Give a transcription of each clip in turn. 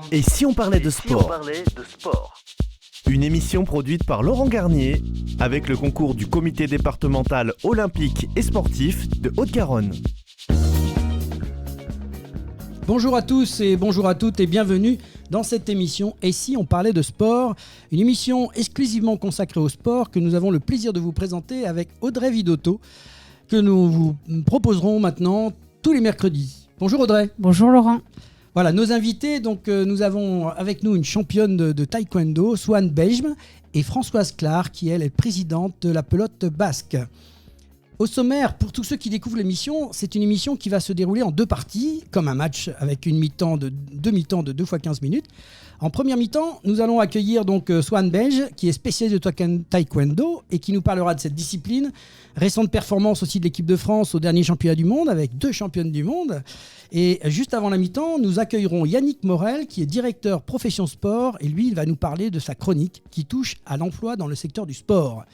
Et si on parlait de sport ? Une émission produite par Laurent Garnier avec le concours du comité départemental olympique et sportif de Haute-Garonne. Bonjour à tous et bonjour à toutes et bienvenue dans cette émission Et si on parlait de sport ? Une émission exclusivement consacrée au sport que nous avons le plaisir de vous présenter avec Audrey Vidotto, que nous vous proposerons maintenant tous les mercredis. Bonjour Audrey. Bonjour Laurent. Voilà, nos invités, donc nous avons avec nous une championne de taekwondo, Swan Bejm, et Françoise Clar, qui elle est présidente de la pelote basque. Au sommaire, pour tous ceux qui découvrent l'émission, c'est une émission qui va se dérouler en deux parties, comme un match avec deux mi-temps de 2 fois 15 minutes. En première mi-temps, nous allons accueillir donc Swan Bejm, qui est spécialiste de taekwondo et qui nous parlera de cette discipline. Récente performance aussi de l'équipe de France au dernier championnat du monde, avec 2 championnes du monde. Et juste avant la mi-temps, nous accueillerons Yannick Morel, qui est directeur profession sport, et lui, il va nous parler de sa chronique qui touche à l'emploi dans le secteur du sport.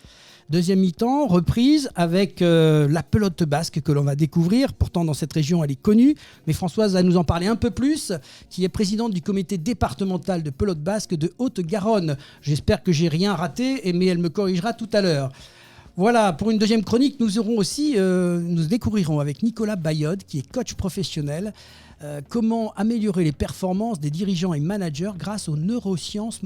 Deuxième mi-temps, reprise avec la pelote basque que l'on va découvrir. Pourtant, dans cette région, elle est connue. Mais Françoise va nous en parler un peu plus, qui est présidente du comité départemental de pelote basque de Haute-Garonne. J'espère que j'ai rien raté, mais elle me corrigera tout à l'heure. Voilà, pour une deuxième chronique, nous découvrirons avec Nicolas Bayod, qui est coach professionnel, comment améliorer les performances des dirigeants et managers grâce aux neurosciences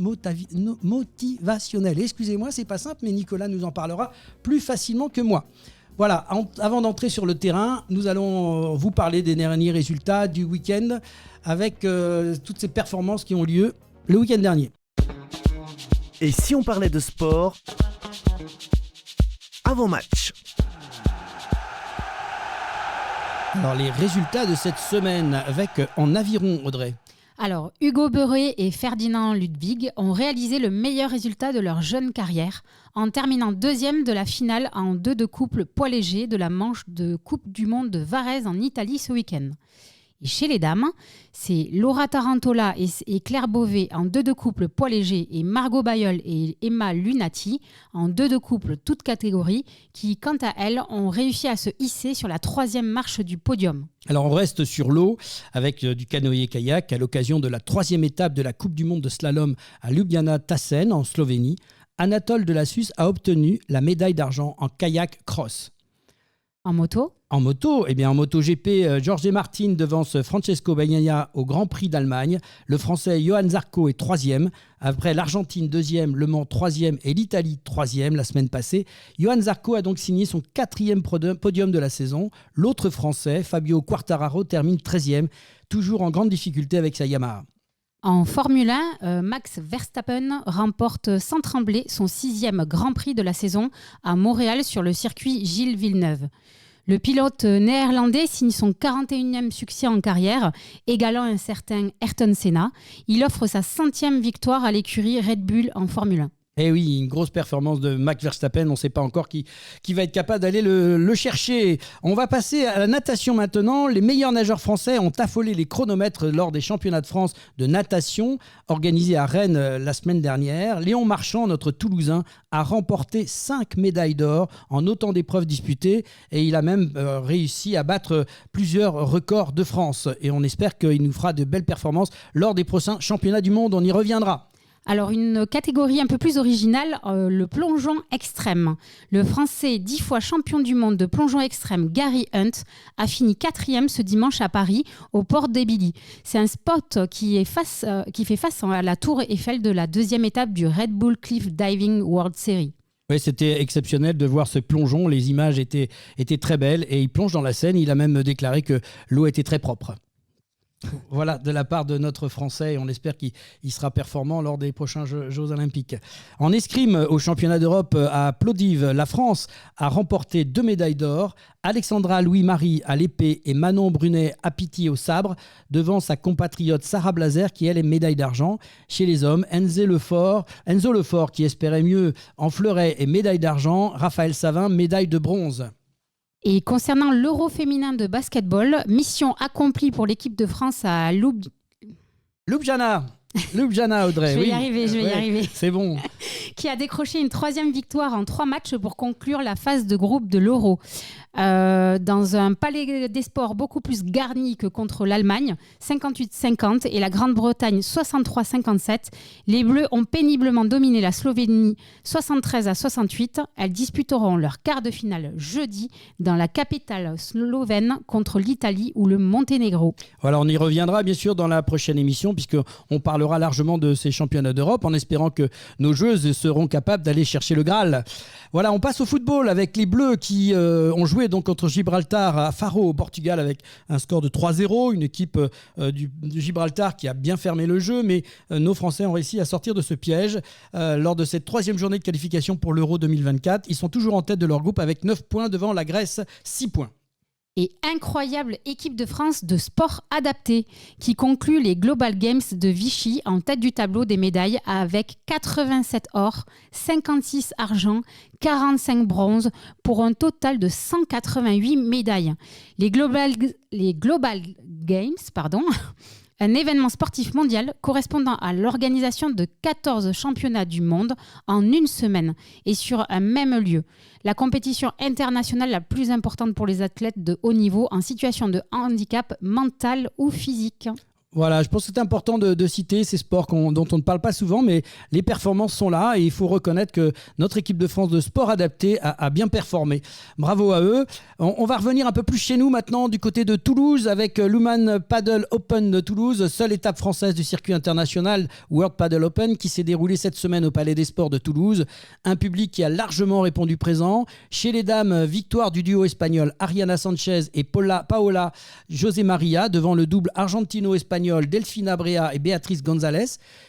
motivationnelles. Excusez-moi, c'est pas simple, mais Nicolas nous en parlera plus facilement que moi. Voilà, avant d'entrer sur le terrain, nous allons vous parler des derniers résultats du week-end avec toutes ces performances qui ont lieu le week-end dernier. Et si on parlait de sport avant match ? Alors, les résultats de cette semaine avec en aviron, Audrey. Alors, Hugo Beuret et Ferdinand Ludwig ont réalisé le meilleur résultat de leur jeune carrière en terminant deuxième de la finale en 2 de couple poids léger de la manche de Coupe du Monde de Varèse en Italie ce week-end. Et chez les dames, c'est Laura Tarantola et Claire Beauvais en 2 de couple poids léger et Margot Bayeul et Emma Lunati en 2 de couple toutes catégories qui, quant à elles, ont réussi à se hisser sur la 3e marche du podium. Alors on reste sur l'eau avec du canoë-kayak à l'occasion de la 3e étape de la Coupe du Monde de slalom à Ljubljana Tassen en Slovénie. Anatole de la Suisse a obtenu la médaille d'argent en kayak cross. En moto ? En MotoGP, Jorge Martin devance Francesco Bagnaia au Grand Prix d'Allemagne. Le Français Johan Zarco est 3e. Après l'Argentine 2e, Le Mans 3e et l'Italie 3e la semaine passée. Johan Zarco a donc signé son 4e podium de la saison. L'autre Français, Fabio Quartararo, termine 13e, toujours en grande difficulté avec sa Yamaha. En Formule 1, Max Verstappen remporte sans trembler son 6e Grand Prix de la saison à Montréal sur le circuit Gilles Villeneuve. Le pilote néerlandais signe son 41e succès en carrière, égalant un certain Ayrton Senna. Il offre sa 100e victoire à l'écurie Red Bull en Formule 1. Eh oui, une grosse performance de Max Verstappen. On ne sait pas encore qui va être capable d'aller le chercher. On va passer à la natation maintenant. Les meilleurs nageurs français ont affolé les chronomètres lors des championnats de France de natation organisés à Rennes la semaine dernière. Léon Marchand, notre Toulousain, a remporté 5 médailles d'or en autant d'épreuves disputées et il a même réussi à battre plusieurs records de France. Et on espère qu'il nous fera de belles performances lors des prochains championnats du monde. On y reviendra. Alors, une catégorie un peu plus originale, le plongeon extrême. Le Français 10 fois champion du monde de plongeon extrême, Gary Hunt, a fini 4e ce dimanche à Paris, au port d'Ébilly. C'est un spot qui fait face à la tour Eiffel de la 2e étape du Red Bull Cliff Diving World Series. Oui, c'était exceptionnel de voir ce plongeon. Les images étaient très belles et il plonge dans la Seine. Il a même déclaré que l'eau était très propre. Voilà, de la part de notre Français, et on espère qu'il sera performant lors des prochains Jeux Olympiques. En escrime, au championnat d'Europe à Plovdiv, la France a remporté 2 médailles d'or. Alexandra Louis-Marie à l'épée et Manon Brunet à Piti au sabre, devant sa compatriote Sarah Blazer qui, elle, est médaille d'argent. Chez les hommes, Enzo Lefort, qui espérait mieux en fleuret, et médaille d'argent. Raphaël Savin, médaille de bronze. Et concernant l'Euro féminin de basketball, mission accomplie pour l'équipe de France à Ljubljana, Audrey. Je vais y arriver. C'est bon. qui a décroché une 3e victoire en 3 matchs pour conclure la phase de groupe de l'Euro. Dans un palais des sports beaucoup plus garni que contre l'Allemagne, 58-50, et la Grande-Bretagne, 63-57, les Bleus ont péniblement dominé la Slovénie 73-68. Elles disputeront leur quart de finale jeudi dans la capitale slovène contre l'Italie ou le Monténégro. Voilà, on y reviendra bien sûr dans la prochaine émission puisqu'on parlera largement de ces championnats d'Europe en espérant que nos joueuses seront capables d'aller chercher le Graal. Voilà, on passe au football avec les Bleus qui ont joué donc contre Gibraltar à Faro au Portugal avec un score de 3-0, une équipe du Gibraltar qui a bien fermé le jeu, mais nos Français ont réussi à sortir de ce piège lors de cette 3e journée de qualification pour l'Euro 2024. Ils sont toujours en tête de leur groupe avec 9 points devant la Grèce, 6 points. Et incroyable équipe de France de sport adapté qui conclut les Global Games de Vichy en tête du tableau des médailles avec 87 or, 56 argent, 45 bronzes pour un total de 188 médailles. Les Global Games, un événement sportif mondial correspondant à l'organisation de 14 championnats du monde en une semaine et sur un même lieu. La compétition internationale la plus importante pour les athlètes de haut niveau en situation de handicap mental ou physique. Voilà, je pense que c'est important de citer ces sports dont on ne parle pas souvent, mais les performances sont là et il faut reconnaître que notre équipe de France de sport adapté a bien performé. Bravo à eux. On va revenir un peu plus chez nous maintenant du côté de Toulouse avec l'Human Paddle Open de Toulouse, seule étape française du circuit international World Paddle Open qui s'est déroulée cette semaine au Palais des Sports de Toulouse. Un public qui a largement répondu présent. Chez les dames, victoire du duo espagnol Ariana Sanchez et Paola José Maria devant le double argentino-espagnol Delfina Brea et Beatriz González.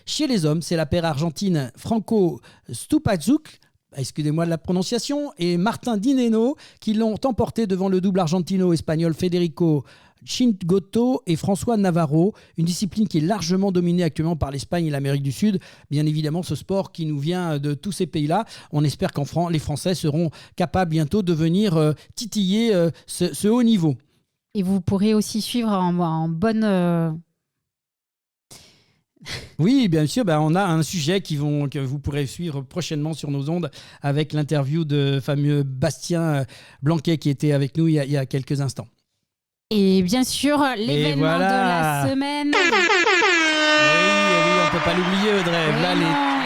Chez les hommes, c'est la paire argentine Franco Stupazuk, excusez-moi de la prononciation, et Martin Dineno qui l'ont emporté devant le double argentino-espagnol Federico Chingotto et François Navarro, une discipline qui est largement dominée actuellement par l'Espagne et l'Amérique du Sud. Bien évidemment, ce sport qui nous vient de tous ces pays-là, on espère les Français seront capables bientôt de venir titiller ce haut niveau. Et vous pourrez aussi suivre en bonne... Oui, bien sûr, on a un sujet que vous pourrez suivre prochainement sur nos ondes avec l'interview de fameux Bastien Blanquet qui était avec nous il y a quelques instants. Et bien sûr, l'événement de la semaine. Oui, on ne peut pas l'oublier, Audrey.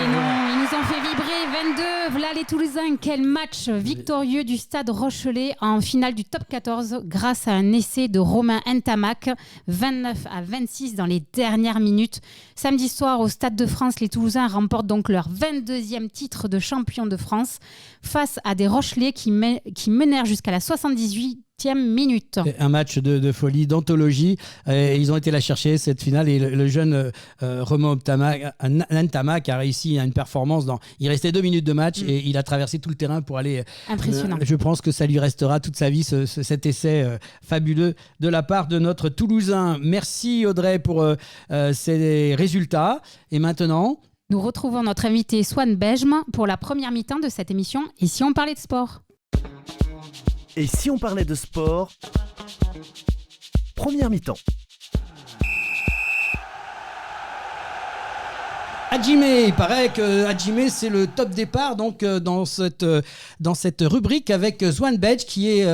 Ils nous ont fait vibrer 22. Voilà les Toulousains, quel match victorieux du Stade Rochelais en finale du top 14 grâce à un essai de Romain Ntamak, 29-26 dans les dernières minutes. Samedi soir au Stade de France, les Toulousains remportent donc leur 22e titre de champion de France face à des Rochelais qui menèrent jusqu'à la 78e minute. Un match de folie, d'anthologie. Ils ont été la chercher cette finale et le jeune Romain Ntamak a réussi à une performance. Il restait 2 minutes de match et il a traversé tout le terrain pour aller. Impressionnant. Je pense que ça lui restera toute sa vie cet essai fabuleux de la part de notre Toulousain. Merci Audrey pour ces résultats. Et maintenant, nous retrouvons notre invité Swan Bejm pour la première mi-temps de cette émission. Et si on parlait de sport ? Et si on parlait de sport, première mi-temps. Hajime, il paraît que Hajime c'est le top départ donc dans cette rubrique avec Swan Bejm qui est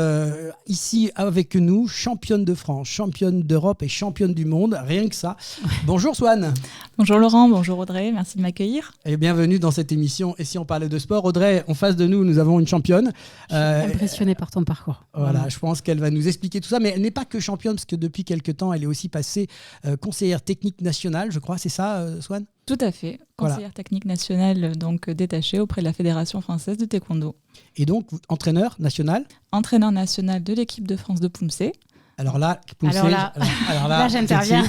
ici avec nous, championne de France, championne d'Europe et championne du monde, rien que ça. Bonjour Swan. Bonjour Laurent, bonjour Audrey, merci de m'accueillir. Et bienvenue dans cette émission. Et si on parlait de sport, Audrey, en face de nous avons une championne. Je suis impressionnée par ton parcours. Voilà, je pense qu'elle va nous expliquer tout ça, mais elle n'est pas que championne parce que depuis quelques temps, elle est aussi passée conseillère technique nationale, je crois, c'est ça Swan ? Tout à fait, conseillère technique nationale donc détachée auprès de la Fédération française de taekwondo. Et donc entraîneur national ? Entraîneur national de l'équipe de France de Poomsae. Alors là, j'interviens.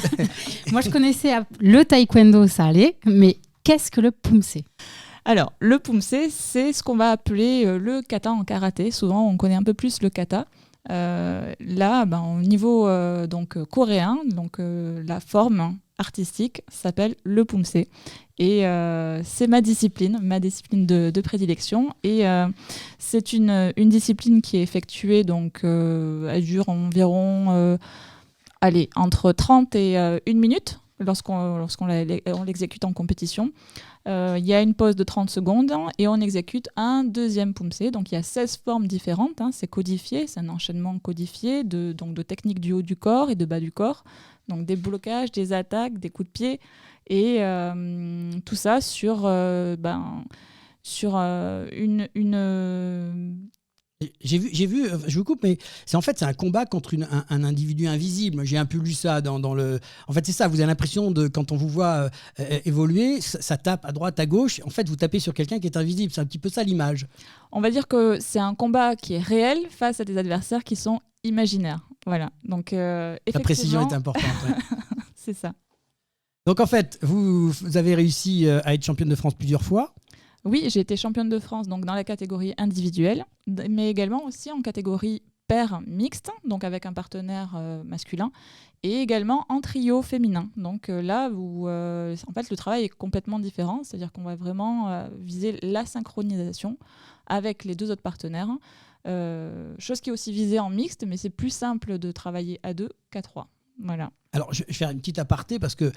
Moi, je connaissais le taekwondo, ça allait, mais qu'est-ce que le Poomsae ? Alors, le Poomsae, c'est ce qu'on va appeler le kata en karaté. Souvent, on connaît un peu plus le kata. Là, au niveau coréen, la forme artistique s'appelle le Poomsae. Et c'est ma discipline de prédilection. Et c'est une discipline qui est effectuée, elle dure environ entre 30 et 1 minute. lorsqu'on l'exécute en compétition. Il y a une pause de 30 secondes et on exécute un deuxième pumse. Donc il y a 16 formes différentes, c'est codifié, c'est un enchaînement codifié de techniques du haut du corps et de bas du corps. Donc des blocages, des attaques, des coups de pied et tout ça sur une J'ai vu, je vous coupe, mais c'est un combat contre un individu invisible. J'ai un peu lu ça dans le. En fait, c'est ça. Vous avez l'impression quand on vous voit évoluer, ça tape à droite, à gauche. En fait, vous tapez sur quelqu'un qui est invisible. C'est un petit peu ça l'image. On va dire que c'est un combat qui est réel face à des adversaires qui sont imaginaires. Voilà. Donc, la précision est importante. Ouais. C'est ça. Donc, en fait, vous avez réussi à être championne de France plusieurs fois. Oui, j'ai été championne de France donc dans la catégorie individuelle, mais également aussi en catégorie paire mixte, donc avec un partenaire masculin, et également en trio féminin. Donc là où en fait le travail est complètement différent, c'est-à-dire qu'on va vraiment viser la synchronisation avec les deux autres partenaires, chose qui est aussi visée en mixte, mais c'est plus simple de travailler à 2 qu'à 3. Voilà. Alors, je vais faire une petite aparté parce que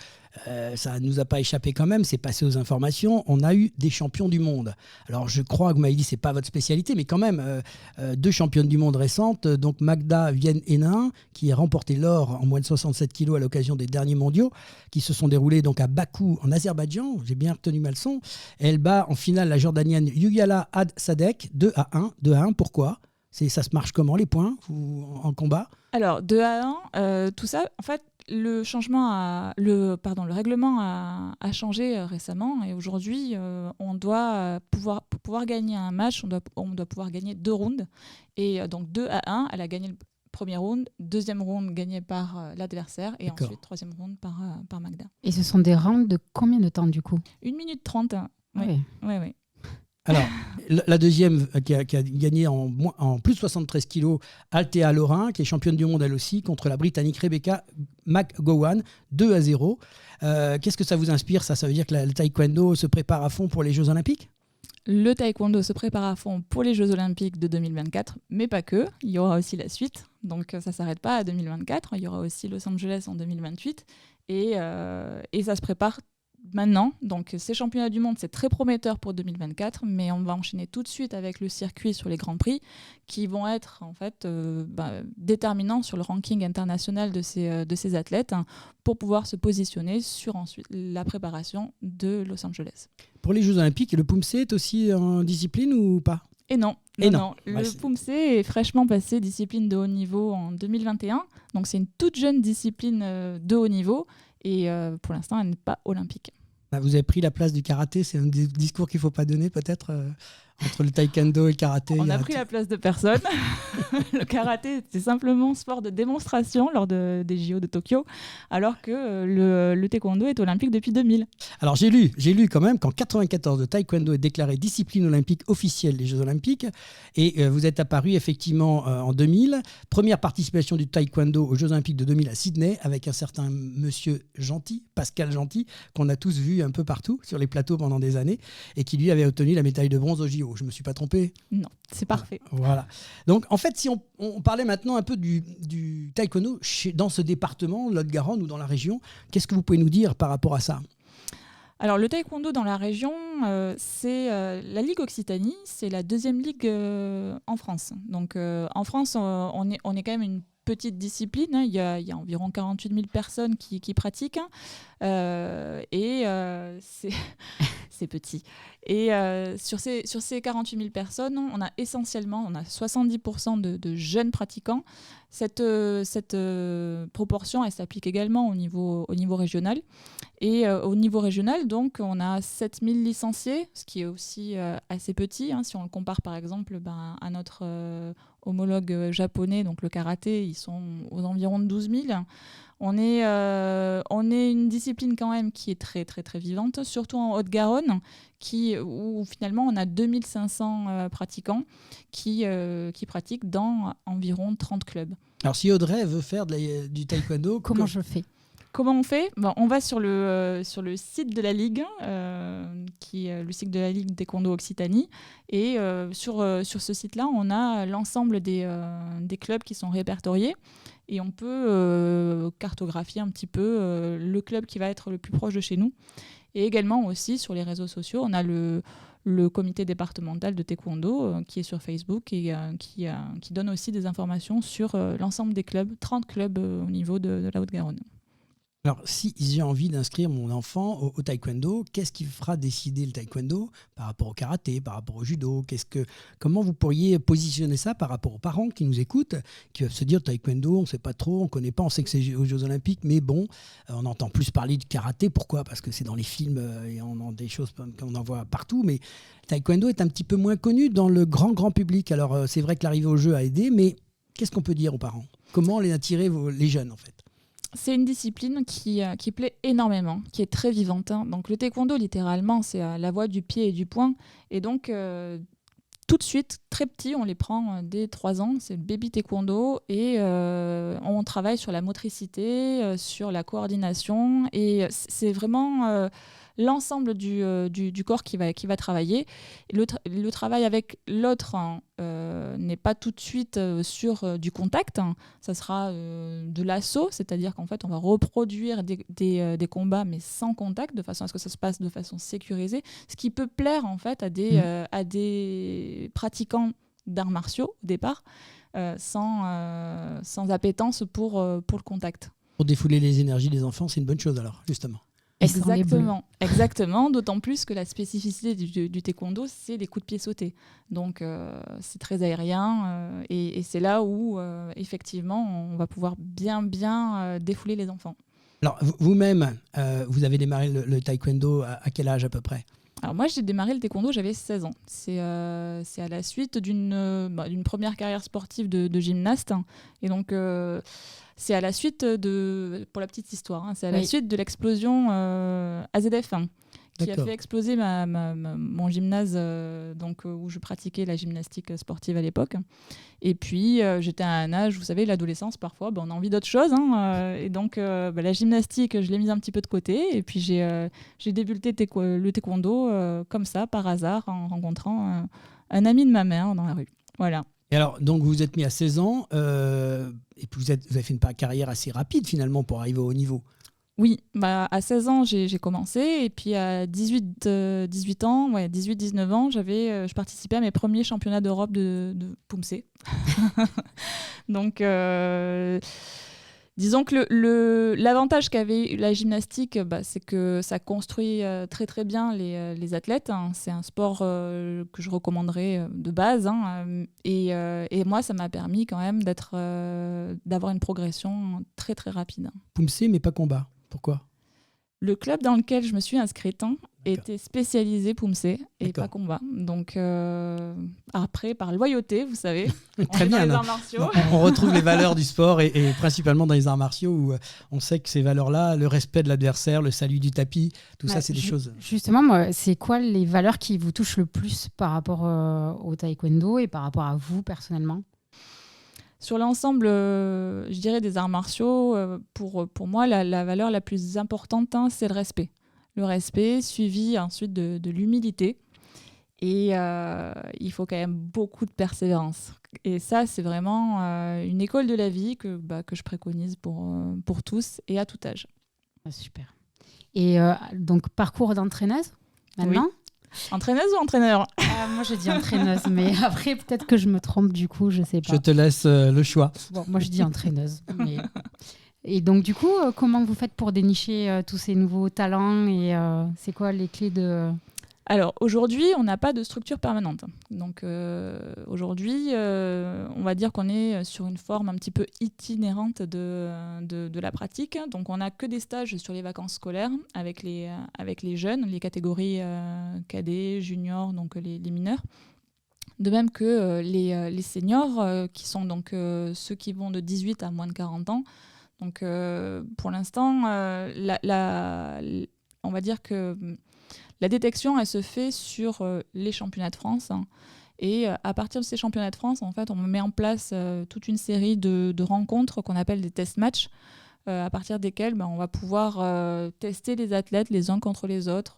ça ne nous a pas échappé quand même, c'est passé aux informations. On a eu des champions du monde. Alors, je crois que vous m'avez dit que ce n'est pas votre spécialité, mais quand même, 2 championnes du monde récentes. Donc, Magda Vienne-Hénin, qui a remporté l'or en moins de 67 kilos à l'occasion des derniers mondiaux, qui se sont déroulés donc à Bakou, en Azerbaïdjan. J'ai bien retenu ma leçon. Elle bat en finale la Jordanienne Yugala Ad-Sadek, 2-1. 2-1, pourquoi ? Ça se marche comment, les points en combat ? Alors, 2-1, tout ça, en fait, le règlement a changé récemment et aujourd'hui, on doit pour pouvoir gagner un match, on doit pouvoir gagner 2 rounds. Et donc 2-1, elle a gagné le premier round, deuxième round gagné par l'adversaire et D'accord. ensuite troisième round par Magda. Et ce sont des rounds de combien de temps du coup ? 1 minute 30. Oui. Oui. Alors, la deuxième qui a gagné en plus de 73 kilos, Althea Lorrain, qui est championne du monde elle aussi, contre la Britannique Rebecca McGowan, 2-0. Qu'est-ce que ça vous inspire, ça ? Ça veut dire que le taekwondo se prépare à fond pour les Jeux Olympiques ? Le taekwondo se prépare à fond pour les Jeux Olympiques de 2024, mais pas que. Il y aura aussi la suite. Donc ça ne s'arrête pas à 2024. Il y aura aussi Los Angeles en 2028. Et ça se prépare maintenant. Donc ces championnats du monde, c'est très prometteur pour 2024, mais on va enchaîner tout de suite avec le circuit sur les Grands Prix qui vont être en fait déterminants sur le ranking international de ces athlètes pour pouvoir se positionner sur ensuite la préparation de Los Angeles. Pour les Jeux Olympiques, le pumse est aussi en discipline ou pas ? Et non. Le pumse est fraîchement passé discipline de haut niveau en 2021. Donc c'est une toute jeune discipline de haut niveau et pour l'instant elle n'est pas olympique. Vous avez pris la place du karaté, c'est un discours qu'il ne faut pas donner peut-être entre le taekwondo et le karaté. On a pris la place de personne. Le karaté, c'est simplement sport de démonstration lors des JO de Tokyo, alors que le taekwondo est olympique depuis 2000. Alors j'ai lu quand même qu'en 1994, le taekwondo est déclaré discipline olympique officielle des Jeux Olympiques. Et vous êtes apparu effectivement en 2000. Première participation du taekwondo aux Jeux Olympiques de 2000 à Sydney, avec un certain monsieur Gentil, Pascal Gentil, qu'on a tous vu un peu partout sur les plateaux pendant des années, et qui lui avait obtenu la médaille de bronze aux JO. Je ne me suis pas trompé ? Non, c'est parfait. Voilà. Donc, en fait, si on parlait maintenant un peu du taekwondo dans ce département, Lot-Garonne ou dans la région, qu'est-ce que vous pouvez nous dire par rapport à ça ? Alors, le taekwondo dans la région, c'est la Ligue Occitanie, c'est la 2e ligue en France. Donc, en France, on est quand même une petite discipline, il y a environ 48 000 personnes qui pratiquent et c'est petit. Et sur ces 48 000 personnes, on a 70% de jeunes pratiquants. Cette proportion, elle s'applique également au niveau régional. Et au niveau régional, donc, on a 7 000 licenciés, ce qui est aussi assez petit, si on le compare par exemple à notre homologue japonais, donc le karaté, ils sont aux environs de 12 000. On est une discipline quand même qui est très très très vivante, surtout en Haute-Garonne, où finalement on a 2500 pratiquants qui pratiquent dans environ 30 clubs. Alors si Audrey veut faire du taekwondo, comment je fais ? Comment on fait ? On va sur le site de la Ligue, qui est le site de la Ligue Taekwondo Occitanie. Et sur ce site-là, on a l'ensemble des clubs qui sont répertoriés. Et on peut cartographier un petit peu le club qui va être le plus proche de chez nous. Et également aussi sur les réseaux sociaux, on a le comité départemental de taekwondo qui est sur Facebook et qui donne aussi des informations sur l'ensemble des clubs, 30 clubs au niveau de la Haute-Garonne. Alors, si j'ai envie d'inscrire mon enfant au taekwondo, qu'est-ce qui fera décider le taekwondo par rapport au karaté, par rapport au judo ? Comment vous pourriez positionner ça par rapport aux parents qui nous écoutent, qui peuvent se dire taekwondo, on ne sait pas trop, on ne connaît pas, on sait que c'est aux Jeux Olympiques, mais bon, on entend plus parler du karaté. Pourquoi ? Parce que c'est dans les films et on a des choses qu'on en voit partout, mais le taekwondo est un petit peu moins connu dans le grand public. Alors, c'est vrai que l'arrivée aux Jeux a aidé, mais qu'est-ce qu'on peut dire aux parents ? Comment les attirer, les jeunes, en fait ? C'est une discipline qui plaît énormément, qui est très vivante. Donc le taekwondo, littéralement, c'est la voie du pied et du poing. Et donc, tout de suite, très petit, on les prend dès 3 ans. C'est le baby taekwondo. Et on travaille sur la motricité, sur la coordination. Et c'est vraiment l'ensemble du corps qui va travailler. Le travail avec l'autre n'est pas tout de suite sur du contact. Ça sera de l'assaut, c'est-à-dire qu'en fait, on va reproduire des combats, mais sans contact, de façon à ce que ça se passe de façon sécurisée. Ce qui peut plaire en fait à des pratiquants d'arts martiaux au départ, sans appétence pour le contact. Pour défouler les énergies des enfants, c'est une bonne chose alors, justement. Exactement, d'autant plus que la spécificité du taekwondo, c'est les coups de pied sautés. Donc c'est très aérien et c'est là où effectivement on va pouvoir bien défouler les enfants. Alors vous-même, vous avez démarré le taekwondo à quel âge à peu près ? Alors moi j'ai démarré le taekwondo, j'avais 16 ans. C'est à la suite d'une première carrière sportive de gymnaste. Et donc c'est à la suite pour la petite histoire, c'est à la suite de l'explosion AZF qui a fait exploser mon gymnase où je pratiquais la gymnastique sportive à l'époque. Et puis j'étais à un âge, vous savez, l'adolescence parfois, on a envie d'autre chose. Et donc la gymnastique, je l'ai mise un petit peu de côté. Et puis j'ai débuté le taekwondo comme ça, par hasard, en rencontrant un ami de ma mère dans la rue. Voilà. Et alors, donc vous vous êtes mis à 16 ans et puis vous avez fait une carrière assez rapide finalement pour arriver au haut niveau. Oui, à 16 ans, j'ai commencé et puis à 18 ans, 18-19 ans, je participais à mes premiers championnats d'Europe de Pumse. Donc, disons que l'avantage qu'avait la gymnastique, c'est que ça construit très très bien les athlètes. C'est un sport que je recommanderais de base. Et moi, ça m'a permis quand même d'avoir une progression très très rapide. Pumse, mais pas combat. Pourquoi ? Le club dans lequel je me suis inscrite était spécialisé Pumse et pas combat. Donc après, par loyauté, vous savez, très bien, dans les arts martiaux. On retrouve les valeurs du sport et principalement dans les arts martiaux où on sait que ces valeurs-là, le respect de l'adversaire, le salut du tapis, tout ça, c'est des choses... Justement, moi, c'est quoi les valeurs qui vous touchent le plus par rapport au taekwondo et par rapport à vous personnellement ? Sur l'ensemble, je dirais, des arts martiaux, pour moi, la valeur la plus importante, c'est le respect. Le respect suivi ensuite de l'humilité. Et il faut quand même beaucoup de persévérance. Et ça, c'est vraiment une école de la vie que je préconise pour tous et à tout âge. Super. Et donc, parcours d'entraîneuse maintenant ? Oui. Entraîneuse ou entraîneur ? Moi, je dis entraîneuse, mais après, peut-être que je me trompe du coup, je sais pas. Je te laisse le choix. Bon, moi, je dis entraîneuse. Mais... Et donc, du coup, comment vous faites pour dénicher tous ces nouveaux talents et c'est quoi les clés de... Alors, aujourd'hui, on n'a pas de structure permanente. Donc, aujourd'hui, on va dire qu'on est sur une forme un petit peu itinérante de la pratique. Donc, on n'a que des stages sur les vacances scolaires avec les jeunes, les catégories cadets, juniors, donc les mineurs. De même que les seniors, qui sont donc ceux qui vont de 18 à moins de 40 ans. Donc, pour l'instant, on va dire que... La détection, elle se fait sur les championnats de France. Et à partir de ces championnats de France, en fait, on met en place toute une série de rencontres qu'on appelle des test matchs à partir desquels on va pouvoir tester les athlètes les uns contre les autres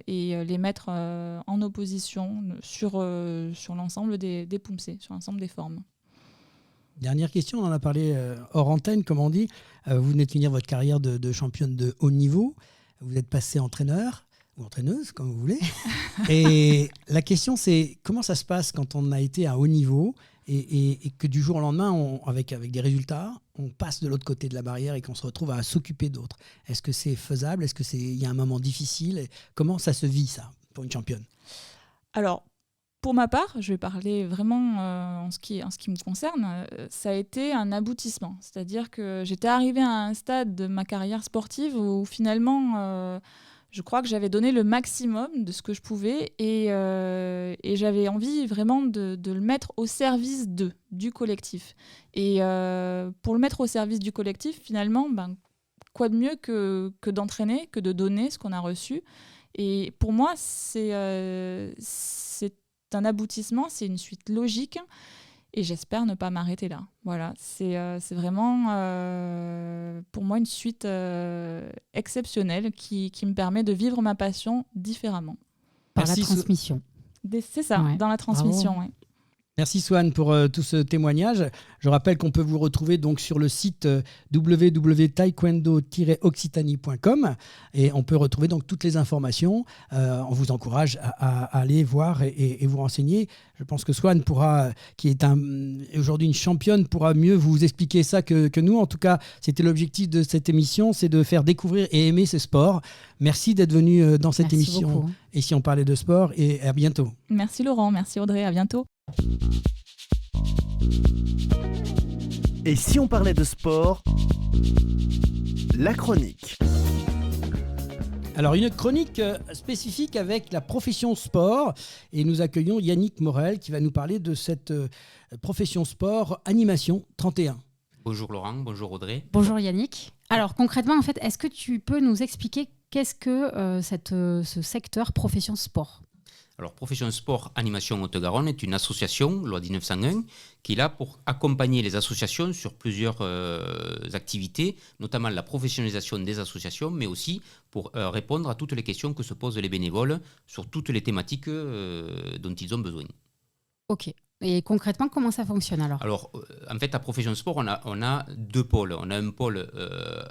et les mettre en opposition sur l'ensemble des POUMC, sur l'ensemble des formes. Dernière question, on en a parlé hors antenne, comme on dit. Vous venez de finir votre carrière de championne de haut niveau. Vous êtes passé entraîneur ou entraîneuse, comme vous voulez. Et la question, c'est comment ça se passe quand on a été à haut niveau et que du jour au lendemain, avec des résultats, on passe de l'autre côté de la barrière et qu'on se retrouve à s'occuper d'autres. Est-ce que c'est faisable ? Est-ce qu'il y a un moment difficile ? Comment ça se vit, ça, pour une championne ? Alors, pour ma part, je vais parler vraiment en ce qui me concerne, ça a été un aboutissement. C'est-à-dire que j'étais arrivée à un stade de ma carrière sportive où finalement, je crois que j'avais donné le maximum de ce que je pouvais et j'avais envie vraiment de le mettre au service du collectif. Et pour le mettre au service du collectif, finalement, quoi de mieux que d'entraîner, que de donner ce qu'on a reçu. Et pour moi, c'est un aboutissement, c'est une suite logique et j'espère ne pas m'arrêter là. Voilà, c'est vraiment pour moi une suite exceptionnelle qui me permet de vivre ma passion différemment. Par la transmission. C'est ça, dans la transmission, oui. Merci Swan pour tout ce témoignage. Je rappelle qu'on peut vous retrouver donc sur le site www.taekwondo-occitanie.com et on peut retrouver donc toutes les informations. On vous encourage à aller voir et vous renseigner. Je pense que Swan qui est aujourd'hui une championne, pourra mieux vous expliquer ça que nous. En tout cas, c'était l'objectif de cette émission, c'est de faire découvrir et aimer ce sport. Merci d'être venu dans cette émission. Beaucoup. Et si on parlait de sport, et à bientôt. Merci Laurent, merci Audrey, à bientôt. Et si on parlait de sport, la chronique. Alors une chronique spécifique avec la profession sport et nous accueillons Yannick Morel qui va nous parler de cette profession sport animation 31. Bonjour Laurent, bonjour Audrey. Bonjour Yannick. Alors concrètement en fait, est-ce que tu peux nous expliquer qu'est-ce que ce secteur profession sport ? Alors, Profession Sport Animation Haute-Garonne est une association, loi 1901, qui est là pour accompagner les associations sur plusieurs activités, notamment la professionnalisation des associations, mais aussi pour répondre à toutes les questions que se posent les bénévoles sur toutes les thématiques dont ils ont besoin. Ok. Et concrètement, comment ça fonctionne alors ? Alors, en fait, à Profession Sport, on a deux pôles. On a un pôle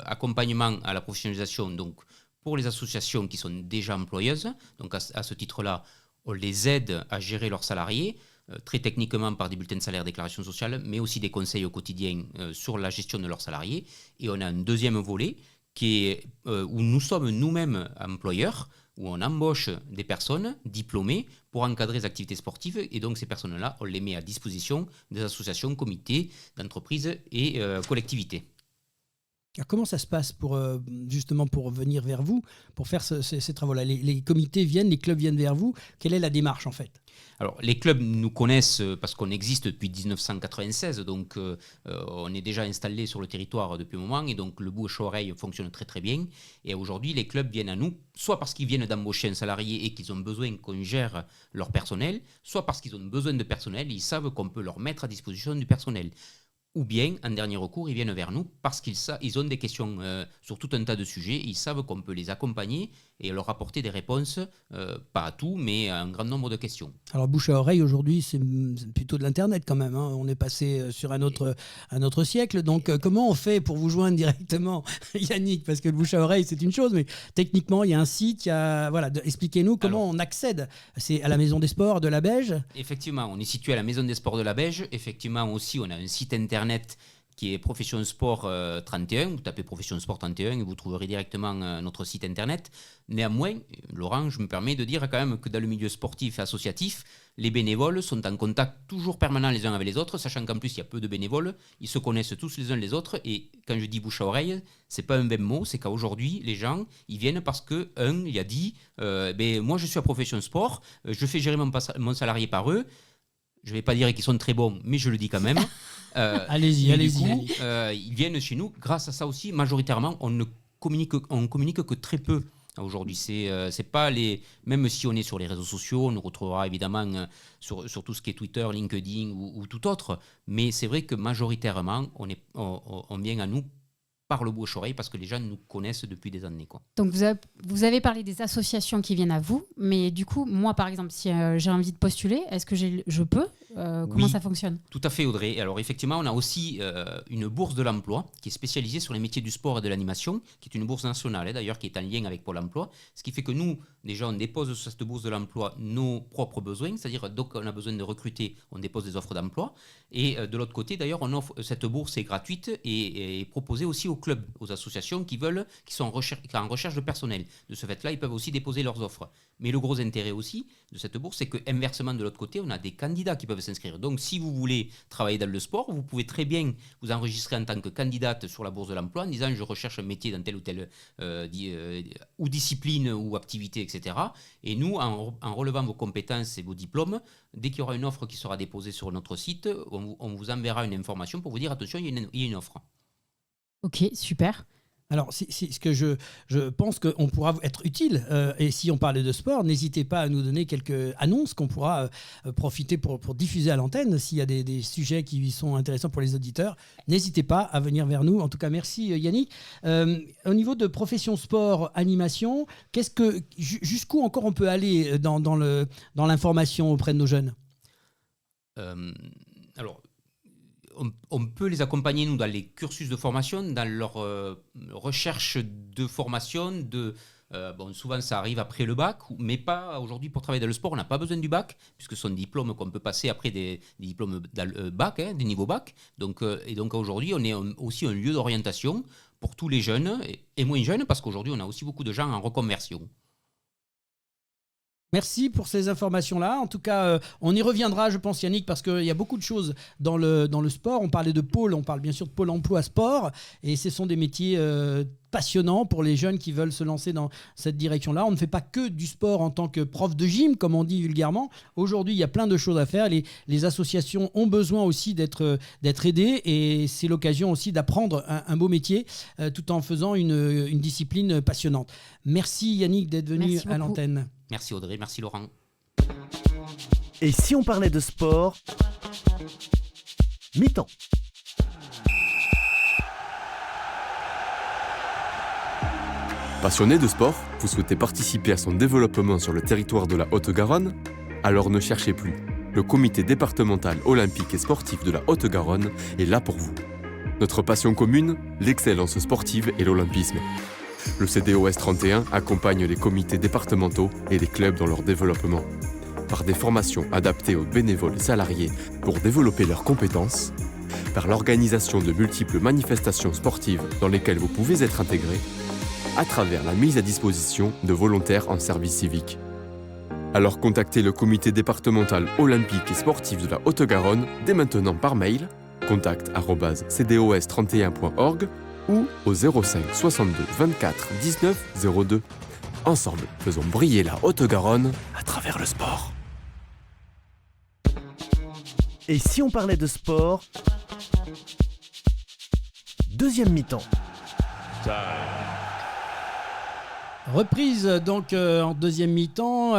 accompagnement à la professionnalisation, donc pour les associations qui sont déjà employeuses. Donc, à ce titre-là, on les aide à gérer leurs salariés, très techniquement par des bulletins de salaire, déclaration sociale, mais aussi des conseils au quotidien sur la gestion de leurs salariés. Et on a un deuxième volet qui est, où nous sommes nous-mêmes employeurs, où on embauche des personnes diplômées pour encadrer les activités sportives. Et donc ces personnes-là, on les met à disposition des associations, comités, d'entreprises et collectivités. Alors comment ça se passe justement pour venir vers vous, pour faire ces travaux-là ? Les comités viennent, les clubs viennent vers vous. Quelle est la démarche en fait ? Alors, les clubs nous connaissent parce qu'on existe depuis 1996, donc on est déjà installé sur le territoire depuis un moment et donc le bouche-oreille fonctionne très très bien. Et aujourd'hui, les clubs viennent à nous, soit parce qu'ils viennent d'embaucher un salarié et qu'ils ont besoin qu'on gère leur personnel, soit parce qu'ils ont besoin de personnel et ils savent qu'on peut leur mettre à disposition du personnel. Ou bien, en dernier recours, ils viennent vers nous parce qu'ils ont des questions sur tout un tas de sujets. Ils savent qu'on peut les accompagner et leur apporter des réponses, pas à tout, mais à un grand nombre de questions. Alors, bouche à oreille, aujourd'hui, c'est plutôt de l'Internet quand même. Hein. On est passé sur un autre siècle. Donc, comment on fait pour vous joindre directement, Yannick ? Parce que le bouche à oreille, c'est une chose, mais techniquement, il y a un site. Expliquez-nous comment on accède. C'est à la Maison des Sports de la Beige ? Effectivement, on est situé à la Maison des Sports de la Beige. Effectivement, aussi, on a un site internet qui est Profession Sport 31. Vous tapez Profession Sport 31 et vous trouverez directement notre site internet. Néanmoins, Laurent, je me permets de dire quand même que dans le milieu sportif et associatif, les bénévoles sont en contact toujours permanent les uns avec les autres, sachant qu'en plus il y a peu de bénévoles, ils se connaissent tous les uns les autres et quand je dis bouche à oreille, c'est pas un même mot, c'est qu'aujourd'hui les gens ils viennent parce que il a dit moi je suis à Profession Sport, je fais gérer mon salarié par eux. Je ne vais pas dire qu'ils sont très bons, mais je le dis quand même. Allez-y. Ils viennent chez nous. Grâce à ça aussi, majoritairement, on communique que très peu aujourd'hui. C'est pas même si on est sur les réseaux sociaux, on nous retrouvera évidemment sur tout ce qui est Twitter, LinkedIn ou tout autre. Mais c'est vrai que majoritairement, on vient à nous par le bouche-oreille parce que les gens nous connaissent depuis des années, quoi. Donc vous avez parlé des associations qui viennent à vous, mais du coup, moi par exemple, si j'ai envie de postuler, est-ce que je peux Comment Oui. ça fonctionne? Tout à fait, Audrey. Alors effectivement, on a aussi une bourse de l'emploi qui est spécialisée sur les métiers du sport et de l'animation, qui est une bourse nationale d'ailleurs, qui est en lien avec Pôle emploi. Ce qui fait que nous, déjà, on dépose sur cette bourse de l'emploi nos propres besoins, c'est-à-dire donc on a besoin de recruter, on dépose des offres d'emploi. Et de l'autre côté, d'ailleurs, cette bourse est gratuite et est proposée aussi aux clubs, aux associations qui sont en recherche de personnel. De ce fait-là, ils peuvent aussi déposer leurs offres. Mais le gros intérêt aussi de cette bourse, c'est que inversement de l'autre côté, on a des candidats qui peuvent s'inscrire. Donc, si vous voulez travailler dans le sport, vous pouvez très bien vous enregistrer en tant que candidate sur la bourse de l'emploi en disant je recherche un métier dans telle ou telle ou discipline ou activité, etc. Et nous, en relevant vos compétences et vos diplômes, dès qu'il y aura une offre qui sera déposée sur notre site, on vous enverra une information pour vous dire attention, il y a une offre. Ok, super. Alors, c'est ce que je pense qu'on pourra être utile. Et si on parlait de sport, n'hésitez pas à nous donner quelques annonces qu'on pourra profiter pour diffuser à l'antenne. S'il y a des sujets qui sont intéressants pour les auditeurs, n'hésitez pas à venir vers nous. En tout cas, merci Yannick. Au niveau de profession sport, animation, jusqu'où encore on peut aller dans l'information auprès de nos jeunes? Alors, on peut les accompagner, nous, dans les cursus de formation, dans leur recherche de formation. Souvent, ça arrive après le bac, mais pas aujourd'hui pour travailler dans le sport. On n'a pas besoin du bac, puisque ce sont des diplômes qu'on peut passer après des diplômes bac, des niveaux bac. Donc aujourd'hui, on est aussi un lieu d'orientation pour tous les jeunes et moins jeunes, parce qu'aujourd'hui, on a aussi beaucoup de gens en reconversion. Merci pour ces informations-là. En tout cas, on y reviendra, je pense, Yannick, parce qu'il y a beaucoup de choses dans le sport. On parlait de pôle, on parle bien sûr de Pôle emploi sport. Et ce sont des métiers passionnants pour les jeunes qui veulent se lancer dans cette direction-là. On ne fait pas que du sport en tant que prof de gym, comme on dit vulgairement. Aujourd'hui, il y a plein de choses à faire. Les associations ont besoin aussi d'être aidées. Et c'est l'occasion aussi d'apprendre un beau métier tout en faisant une discipline passionnante. Merci Yannick d'être venu à l'antenne. Merci Audrey, merci Laurent. Et si on parlait de sport, mi-temps. Passionné de sport, vous souhaitez participer à son développement sur le territoire de la Haute-Garonne? Alors ne cherchez plus. Le comité départemental olympique et sportif de la Haute-Garonne est là pour vous. Notre passion commune, l'excellence sportive et l'olympisme. Le CDOS 31 accompagne les comités départementaux et les clubs dans leur développement. Par des formations adaptées aux bénévoles et salariés pour développer leurs compétences, par l'organisation de multiples manifestations sportives dans lesquelles vous pouvez être intégré, à travers la mise à disposition de volontaires en service civique. Alors contactez le comité départemental olympique et sportif de la Haute-Garonne dès maintenant par mail contact@cdos31.org ou au 05 62 24 19 02. Ensemble, faisons briller la Haute-Garonne à travers le sport. Et si on parlait de sport, deuxième mi-temps. Reprise donc en deuxième mi-temps.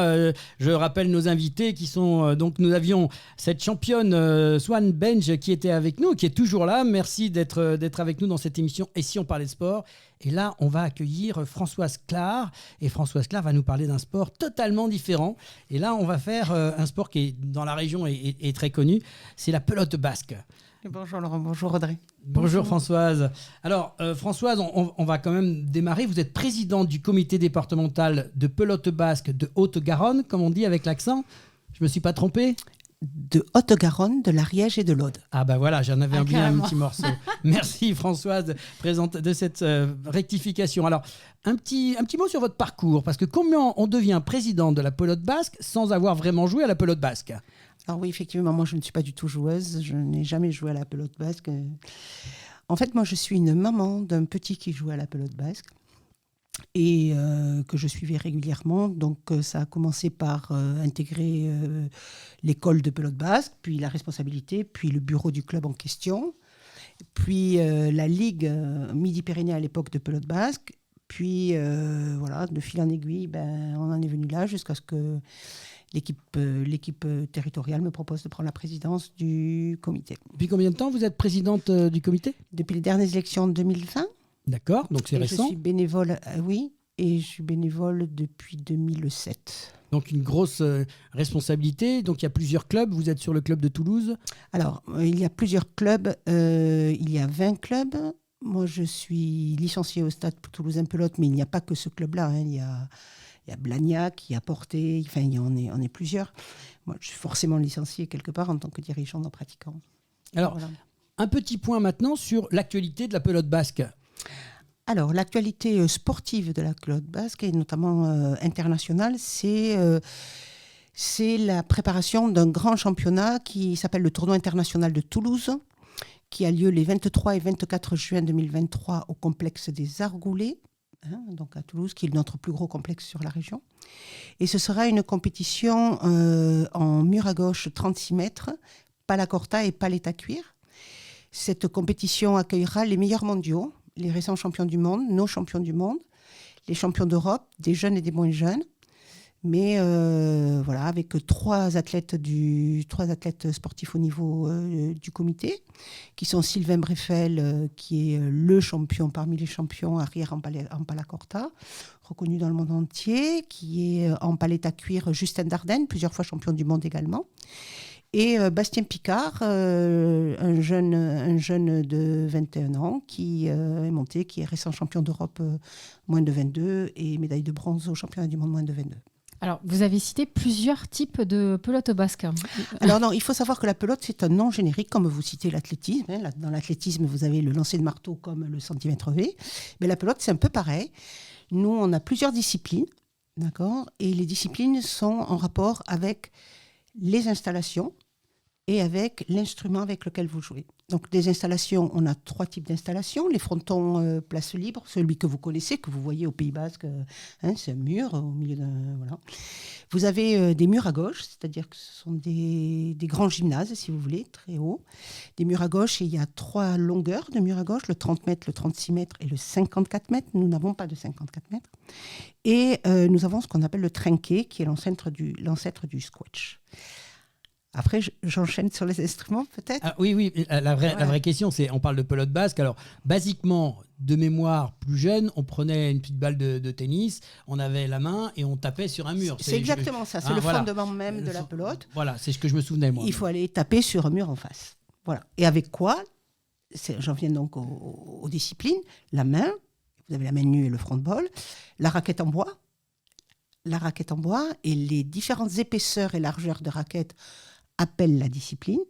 Je rappelle nos invités qui sont donc nous avions cette championne Swan Benj qui était avec nous, qui est toujours là. Merci d'être avec nous dans cette émission. Et si on parlait de sport, et là on va accueillir Françoise Clar et Françoise Clar va nous parler d'un sport totalement différent. Et là on va faire un sport qui est dans la région est très connu, c'est la pelote basque. Bonjour Laurent, bonjour Audrey. Bonjour Françoise. Alors Françoise, on va quand même démarrer. Vous êtes présidente du comité départemental de pelote basque de Haute-Garonne, comme on dit avec l'accent. Je me suis pas trompé? De Haute-Garonne, de l'Ariège et de l'Aude. Ah ben voilà, j'en avais bien carrément. un petit morceau. Merci Françoise de cette rectification. Alors, un petit mot sur votre parcours, parce que comment on devient présidente de la pelote basque sans avoir vraiment joué à la pelote basque? Alors oui, effectivement, moi je ne suis pas du tout joueuse, je n'ai jamais joué à la pelote basque. En fait, moi je suis une maman d'un petit qui joue à la pelote basque et que je suivais régulièrement. Donc ça a commencé par intégrer l'école de pelote basque, puis la responsabilité, puis le bureau du club en question, puis la ligue Midi-Pyrénées à l'époque de pelote basque. Puis voilà, de fil en aiguille, on en est venu là jusqu'à ce que l'équipe territoriale me propose de prendre la présidence du comité. Depuis combien de temps vous êtes présidente du comité? Depuis les dernières élections de 2020. D'accord, donc c'est Et récent. Je suis bénévole, oui, et je suis bénévole depuis 2007. Donc une grosse responsabilité. Donc il y a plusieurs clubs. Vous êtes sur le club de Toulouse. Alors, il y a plusieurs clubs. Il y a 20 clubs. Moi, je suis licenciée au Stade Toulousain Pelote, mais il n'y a pas que ce club-là. Hein. Il y a Blagnac, il y a Portet, enfin, on est plusieurs. Moi, je suis forcément licenciée quelque part en tant que dirigeant non pratiquant. Alors, Voilà. un petit point maintenant sur l'actualité de la pelote basque. Alors, l'actualité sportive de la pelote basque, et notamment internationale, c'est la préparation d'un grand championnat qui s'appelle le Tournoi international de Toulouse, qui a lieu les 23 et 24 juin 2023 au complexe des Argoulets, donc à Toulouse, qui est notre plus gros complexe sur la région. Et ce sera une compétition en mur à gauche 36 mètres, palacorta et palette à cuir. Cette compétition accueillera les meilleurs mondiaux, les récents champions du monde, nos champions du monde, les champions d'Europe, des jeunes et des moins jeunes. Mais voilà, avec trois athlètes sportifs au niveau du comité, qui sont Sylvain Breffel, qui est le champion parmi les champions arrière en palacorta, reconnu dans le monde entier, qui est en palette à cuir Justin Dardenne, plusieurs fois champion du monde également. Et Bastien Picard, un jeune de 21 ans qui est monté, qui est récent champion d'Europe moins de 22 et médaille de bronze au championnat du monde moins de 22. Alors, vous avez cité plusieurs types de pelote basque. Alors non, il faut savoir que la pelote, c'est un nom générique, comme vous citez l'athlétisme. Hein. Dans l'athlétisme, vous avez le lancer de marteau comme le centimètre V. Mais la pelote, c'est un peu pareil. Nous, on a plusieurs disciplines, d'accord ? Et les disciplines sont en rapport avec les installations et avec l'instrument avec lequel vous jouez. Donc, des installations, on a 3 types d'installations. Les frontons place libre, celui que vous connaissez, que vous voyez au Pays Basque, c'est un mur au milieu d'un... Voilà. Vous avez des murs à gauche, c'est-à-dire que ce sont des grands gymnases, si vous voulez, très hauts. Des murs à gauche, et il y a 3 longueurs de murs à gauche, le 30 mètres, le 36 mètres et le 54 mètres. Nous n'avons pas de 54 mètres. Et nous avons ce qu'on appelle le trinquet, qui est l'ancêtre du squash. Après, j'enchaîne sur les instruments, peut-être. Ah, oui. La vraie question, c'est, on parle de pelote basque. Alors, basiquement, de mémoire, plus jeune, on prenait une petite balle de tennis, on avait la main et on tapait sur un mur. C'est exactement ça. C'est le fondement même de la pelote. Voilà, c'est ce que je me souvenais, moi. Il faut aller taper sur un mur en face. Voilà. Et avec quoi ? J'en viens donc aux disciplines. La main, vous avez la main nue et le front de ball. La raquette en bois. Et les différentes épaisseurs et largeurs de raquette appelle la discipline.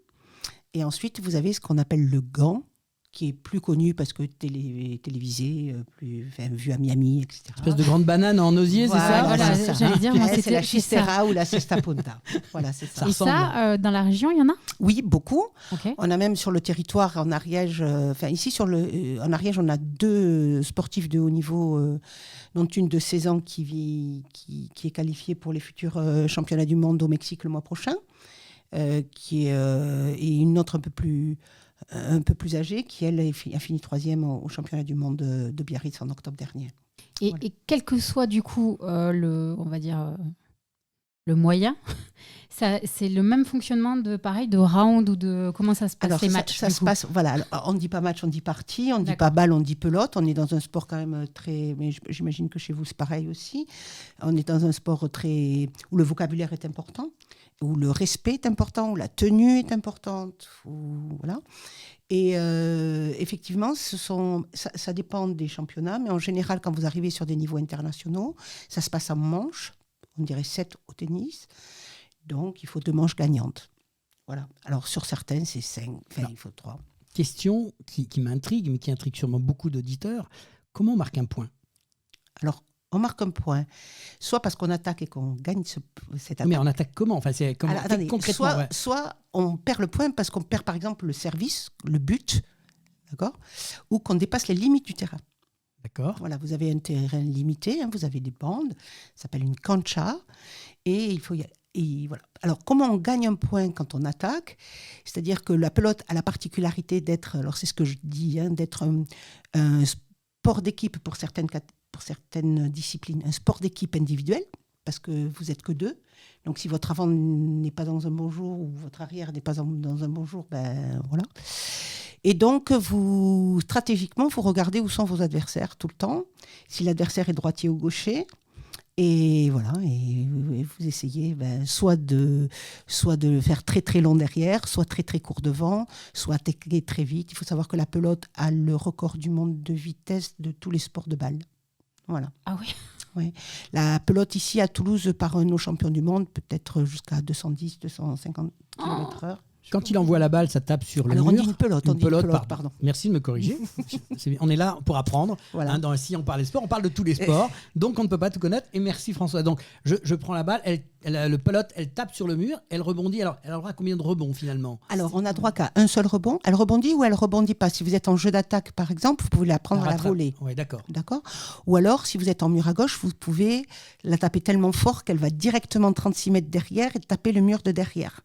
Et ensuite, vous avez ce qu'on appelle le gant, qui est plus connu parce que télévisé, vu à Miami, etc. Une espèce de grande banane en osier, voilà, c'est ça ? Voilà, c'est ça. j'allais dire, moi, c'est la chistera ou la cesta punta. Voilà, c'est ça. Et ça, dans la région, il y en a ? Oui, beaucoup. Okay. On a même sur le territoire, en Ariège, en Ariège, on a 2 sportifs de haut niveau, dont une de 16 ans qui est qualifiée pour les futurs championnats du monde au Mexique le mois prochain. Et une autre un peu plus âgée qui, elle, a fini 3e au championnat du monde de Biarritz en octobre dernier. Et quel que soit du coup le moyen, c'est le même fonctionnement de round ou de comment ça se passe. Alors, les matchs. Ça se passe, voilà. Alors, on ne dit pas match, on dit partie, on ne dit pas balle, on dit pelote. On est dans un sport quand même très... Mais j'imagine que chez vous, c'est pareil aussi. On est dans un sport où le vocabulaire est important, où le respect est important, où la tenue est importante. Voilà. Et effectivement, ça dépend des championnats, mais en général, quand vous arrivez sur des niveaux internationaux, ça se passe en manches, on dirait 7 au tennis, donc il faut 2 manches gagnantes. Voilà. Alors sur certaines, c'est 5, il faut 3. Question qui m'intrigue, mais qui intrigue sûrement beaucoup d'auditeurs. Comment on marque un point ? Alors, on marque un point, soit parce qu'on attaque et qu'on gagne cette attaque. Mais on attaque comment ? Enfin, c'est comment concrètement. Soit on perd le point parce qu'on perd par exemple le service, le but, d'accord ? Ou qu'on dépasse les limites du terrain. D'accord. Voilà, vous avez un terrain limité, vous avez des bandes, ça s'appelle une cancha, et il faut y aller. Et voilà. Alors, comment on gagne un point quand on attaque ? C'est-à-dire que la pelote a la particularité d'être, alors c'est ce que je dis, d'être un sport d'équipe pour certaines disciplines, un sport d'équipe individuel, parce que vous n'êtes que 2. Donc, si votre avant n'est pas dans un bon jour ou votre arrière n'est pas dans un bon jour, ben voilà. Et donc, stratégiquement, vous regardez où sont vos adversaires tout le temps, si l'adversaire est droitier ou gaucher. Et voilà, et vous essayez soit de faire très très long derrière, soit très très court devant, soit attaquer très vite. Il faut savoir que la pelote a le record du monde de vitesse de tous les sports de balle. Voilà. Ah oui. Oui. La pelote ici à Toulouse par nos champions du monde peut être jusqu'à 210-250 km/h. Quand il envoie la balle, ça tape sur le Alors mur. on dit une pelote, pardon. Merci de me corriger. On est là pour apprendre. Voilà. Si on parle des sports, on parle de tous les sports. Donc on ne peut pas tout connaître. Et merci François. Donc je prends la balle, le pelote, elle tape sur le mur, elle rebondit. Alors elle aura combien de rebonds finalement ? Alors on a droit qu'à un seul rebond. Elle rebondit ou elle rebondit pas. Si vous êtes en jeu d'attaque par exemple, vous pouvez la prendre à la volée. Oui, d'accord. Ou alors si vous êtes en mur à gauche, vous pouvez la taper tellement fort qu'elle va directement 36 mètres derrière et taper le mur de derrière.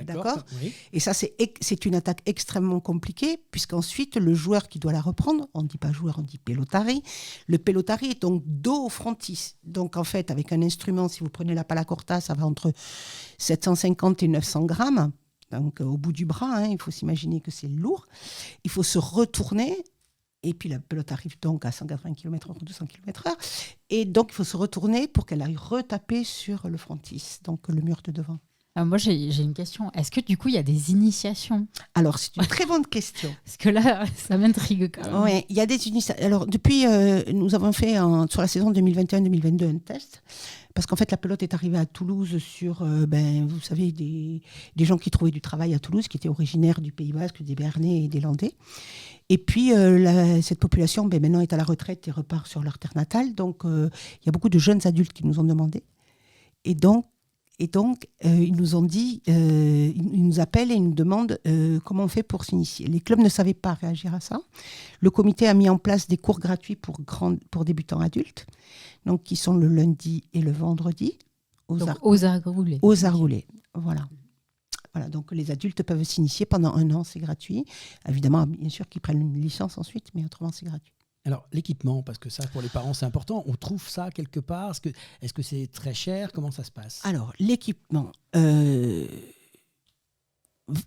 D'accord. Oui. Et ça, c'est une attaque extrêmement compliquée, puisqu'ensuite, le joueur qui doit la reprendre, on ne dit pas joueur, on dit pelotari. Le pelotari est donc dos au frontis. Donc, en fait, avec un instrument, si vous prenez la pala corta, ça va entre 750 et 900 grammes. Donc, au bout du bras, il faut s'imaginer que c'est lourd. Il faut se retourner. Et puis, la pelote arrive donc à 180 km/h, 200 km/h. Et donc, il faut se retourner pour qu'elle aille retaper sur le frontis, donc le mur de devant. Moi, j'ai une question. Est-ce que du coup, il y a des initiations ? Alors, c'est une très bonne question. Parce que là, ça m'intrigue quand même. Oui, il y a des initiations. Alors, depuis, nous avons fait sur la saison 2021-2022 un test. Parce qu'en fait, la pelote est arrivée à Toulouse sur, vous savez, des gens qui trouvaient du travail à Toulouse, qui étaient originaires du Pays Basque, des Béarnais et des Landais. Et puis, cette population, maintenant, est à la retraite et repart sur leur terre natale. Donc, il y a beaucoup de jeunes adultes qui nous ont demandé. Et donc, ils nous ont dit, ils nous appellent et ils nous demandent comment on fait pour s'initier. Les clubs ne savaient pas réagir à ça. Le comité a mis en place des cours gratuits pour débutants adultes, donc qui sont le lundi et le vendredi aux Argoulets. Aux Argoulets, voilà. Voilà, donc les adultes peuvent s'initier pendant 1 an, c'est gratuit. Évidemment, bien sûr qu'ils prennent une licence ensuite, mais autrement, c'est gratuit. Alors, l'équipement, parce que ça, pour les parents, c'est important. On trouve ça quelque part ? Est-ce que c'est très cher ? Comment ça se passe ? Alors, l'équipement,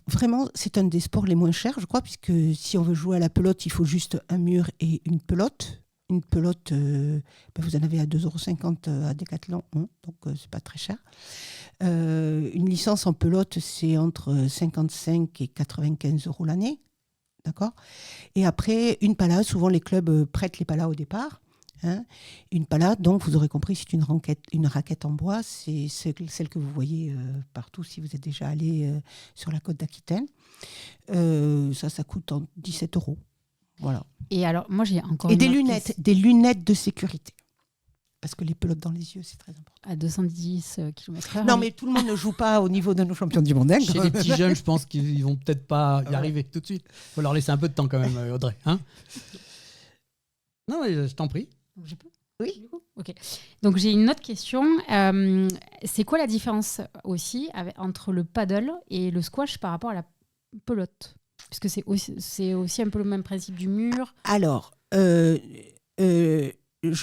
vraiment, c'est un des sports les moins chers, je crois, puisque si on veut jouer à la pelote, il faut juste un mur et une pelote. Une pelote, vous en avez à 2,50 € à Decathlon, donc c'est pas très cher. Une licence en pelote, c'est entre 55 et 95 € l'année. D'accord ? Et après, une pala, souvent les clubs prêtent les palas au départ. Une pala, donc vous aurez compris, c'est une raquette en bois. C'est celle que vous voyez partout si vous êtes déjà allé sur la côte d'Aquitaine. Ça coûte 17 €. Voilà. Et alors, moi j'ai encore des lunettes de sécurité. Parce que les pelotes dans les yeux, c'est très important. À 210 km/h. Non, mais tout le monde ne joue pas au niveau de nos champions du monde. Chez les petits jeunes, je pense qu'ils vont peut-être pas y arriver tout de suite. Il faut leur laisser un peu de temps quand même, Audrey. Non, mais je t'en prie. Je peux ? Oui. Ok. Donc j'ai une autre question. C'est quoi la différence aussi entre le paddle et le squash par rapport à la pelote ? Parce que c'est aussi un peu le même principe du mur. Alors, je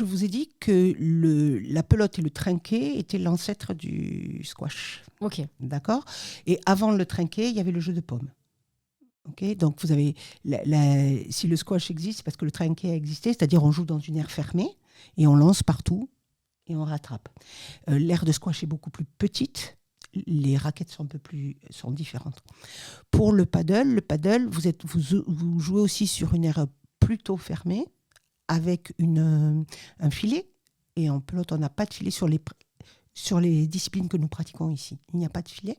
vous ai dit que la pelote et le trinquet étaient l'ancêtre du squash. Ok. D'accord ? Et avant le trinquet, il y avait le jeu de paume. Ok ? Donc, vous avez si le squash existe, c'est parce que le trinquet a existé, c'est-à-dire on joue dans une aire fermée et on lance partout et on rattrape. L'aire de squash est beaucoup plus petite. Les raquettes sont différentes. Pour le paddle, vous jouez aussi sur une aire plutôt fermée, avec un filet. Et en pelote, on n'a pas de filet sur les disciplines que nous pratiquons ici. Il n'y a pas de filet.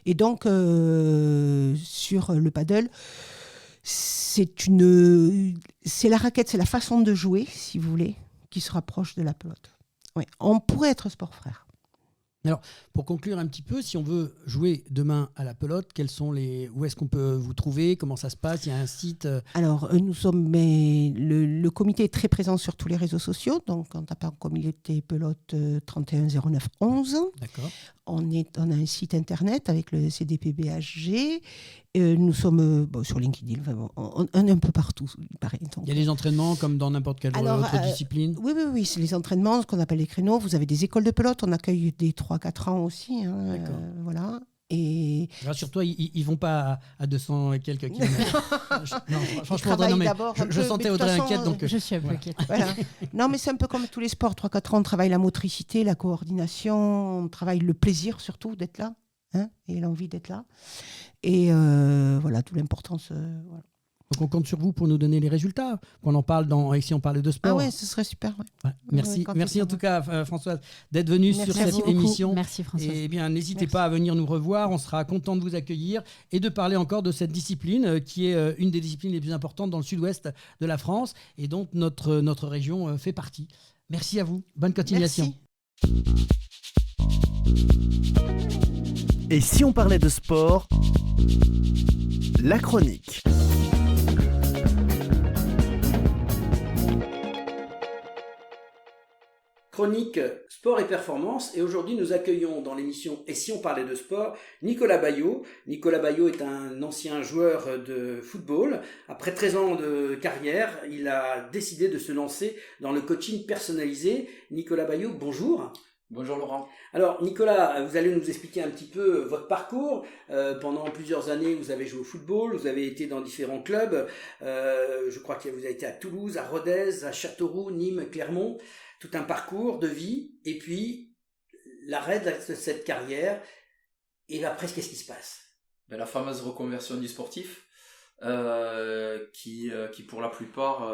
Et donc, sur le paddle, c'est la raquette, c'est la façon de jouer, si vous voulez, qui se rapproche de la pelote. Oui, on pourrait être sport frère. Alors, pour conclure un petit peu, si on veut jouer demain à la pelote, où est-ce qu'on peut vous trouver ? Comment ça se passe ? Il y a un site Alors, le comité est très présent sur tous les réseaux sociaux. Donc, on tape en comité pelote 31 09 11. D'accord. On a un site internet avec le CDPBHG. Nous sommes sur LinkedIn. On est un peu partout, il paraît. Donc, il y a des entraînements comme dans n'importe quelle autre discipline ? Oui. C'est les entraînements, ce qu'on appelle les créneaux. Vous avez des écoles de pelote. On accueille des 3-4 ans aussi. Voilà. Et rassure-toi, ils vont pas à 200 et quelques kilomètres. Franchement, je sentais Audrey inquiète. Donc, je suis un peu inquiète. Voilà. Non, mais c'est un peu comme tous les sports. 3-4 ans, on travaille la motricité, la coordination, on travaille le plaisir surtout d'être là, et l'envie d'être là. Et voilà, toute l'importance. Voilà. Donc on compte sur vous pour nous donner les résultats, qu'on en parle ici on parlait de sport. Ah ouais, ce serait super. Ouais. Ouais. Merci en tout cas Françoise d'être venue sur cette émission. Merci Françoise. Et bien n'hésitez pas à venir nous revoir, on sera content de vous accueillir et de parler encore de cette discipline qui est une des disciplines les plus importantes dans le sud-ouest de la France et dont notre région fait partie. Merci à vous, bonne continuation. Merci. Et si on parlait de sport, la chronique. Chronique sport et performance, et aujourd'hui nous accueillons dans l'émission Et si on parlait de sport Nicolas Baillot. Nicolas Baillot est un ancien joueur de football. Après 13 ans de carrière, il a décidé de se lancer dans le coaching personnalisé. Nicolas Baillot, bonjour. Bonjour Laurent. Alors Nicolas, vous allez nous expliquer un petit peu votre parcours. Pendant plusieurs années, vous avez joué au football, vous avez été dans différents clubs. Je crois que vous avez été à Toulouse, à Rodez, à Châteauroux, Nîmes, Clermont. Tout un parcours de vie, et puis l'arrêt de cette carrière, et après, qu'est-ce qui se passe ? La fameuse reconversion du sportif, qui pour la plupart